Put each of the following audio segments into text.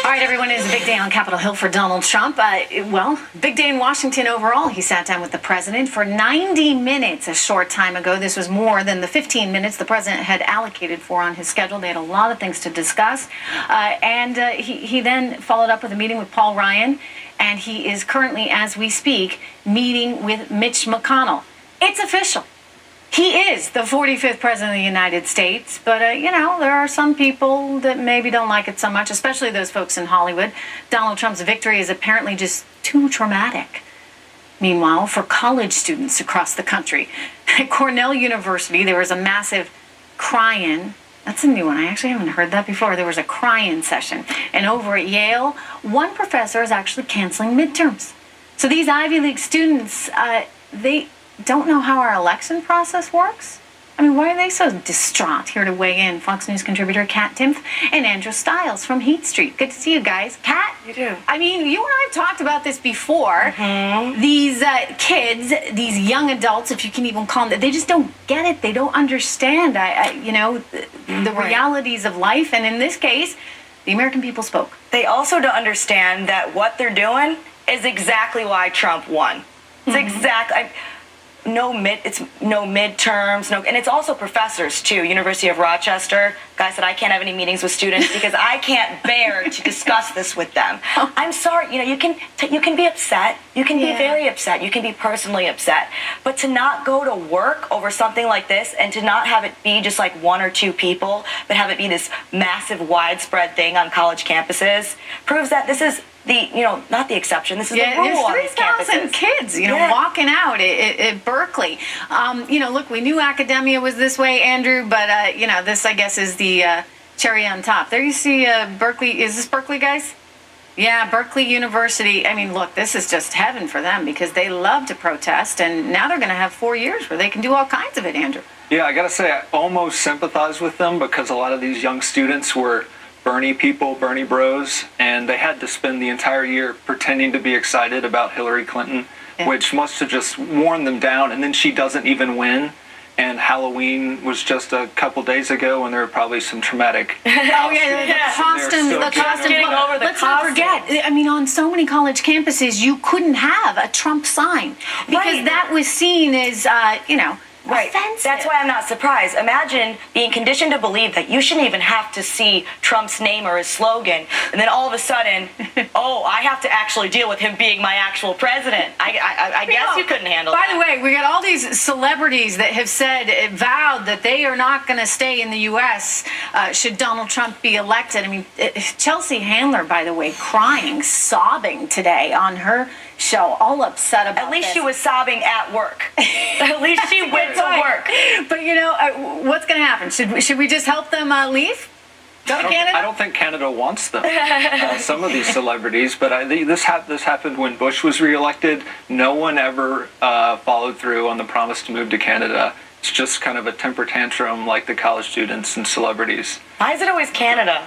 All right, everyone, it is a big day on Capitol Hill for Donald Trump. Well, big day in Washington overall. He sat down with the president for 90 minutes a short time ago. This was more than the 15 minutes the president had allocated for on his schedule. They had a lot of things to discuss. He then followed up with a meeting with Paul Ryan, and he is currently, as we speak, meeting with Mitch McConnell. It's official. He is the 45th president of the United States, but, there are some people that maybe don't like it so much, especially those folks in Hollywood. Donald Trump's victory is apparently just too traumatic. Meanwhile, for college students across the country, at Cornell University, there was a massive cry-in. That's a new one. I actually haven't heard that before. There was a cry-in session. And over at Yale, one professor is actually canceling midterms. So these Ivy League students, they don't know how our election process works? I mean, why are they so distraught? Here to weigh in, Fox News contributor Kat Timpf and Andrew Stiles from Heat Street. Good to see you guys. Kat? You do. I mean, you and I have talked about this before. Mm-hmm. These kids, these young adults, if you can even call them, they just don't get it. They don't understand, the realities of life. And in this case, the American people spoke. They also don't understand that what they're doing is exactly why Trump won. It's exactly... No midterms, and it's also professors too. University of Rochester, guy said I can't have any meetings with students because I can't bear to discuss this with them. I'm sorry, you can be upset, you can be very upset, you can be personally upset, but to not go to work over something like this and to not have it be just like one or two people, but have it be this massive, widespread thing on college campuses proves that this is not the exception. This is the rule on these campuses. There's 3,000 kids, walking out at Berkeley. Look, we knew academia was this way, Andrew, but, this, I guess, is the cherry on top. There you see Berkeley. Is this Berkeley, guys? Yeah, Berkeley University. I mean, look, this is just heaven for them because they love to protest, and now they're going to have 4 years where they can do all kinds of it, Andrew. Yeah, I got to say, I almost sympathize with them because a lot of these young students were Bernie people, Bernie bros, and they had to spend the entire year pretending to be excited about Hillary Clinton, which must have just worn them down, and then she doesn't even win. And Halloween was just a couple days ago, and there were probably some traumatic the costumes. Let's not forget, I mean, on so many college campuses, you couldn't have a Trump sign because that was seen as, offensive. That's why I'm not surprised. Imagine being conditioned to believe that you shouldn't even have to see Trump's name or his slogan, and then all of a sudden, I have to actually deal with him being my actual president. I guess you couldn't handle that. By the way, we got all these celebrities that have vowed that they are not going to stay in the U.S. Should Donald Trump be elected. I mean, Chelsea Handler, by the way, crying, sobbing today on her show, all upset about At least this. she was sobbing at work. At least she went to work. But what's going to happen? Should we just help them leave? Go to Canada? I don't think Canada wants them. Some of these celebrities, but this happened when Bush was reelected. No one ever followed through on the promise to move to Canada. It's just kind of a temper tantrum like the college students and celebrities. Why is it always Canada?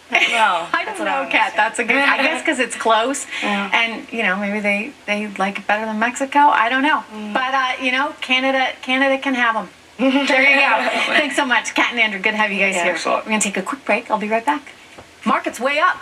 I don't know, Kat. That's a good. I guess because it's close, and maybe they like it better than Mexico. I don't know, but Canada can have them. There you go. Thanks so much, Kat and Andrew. Good to have you guys here. We're gonna take a quick break. I'll be right back. Market's way up.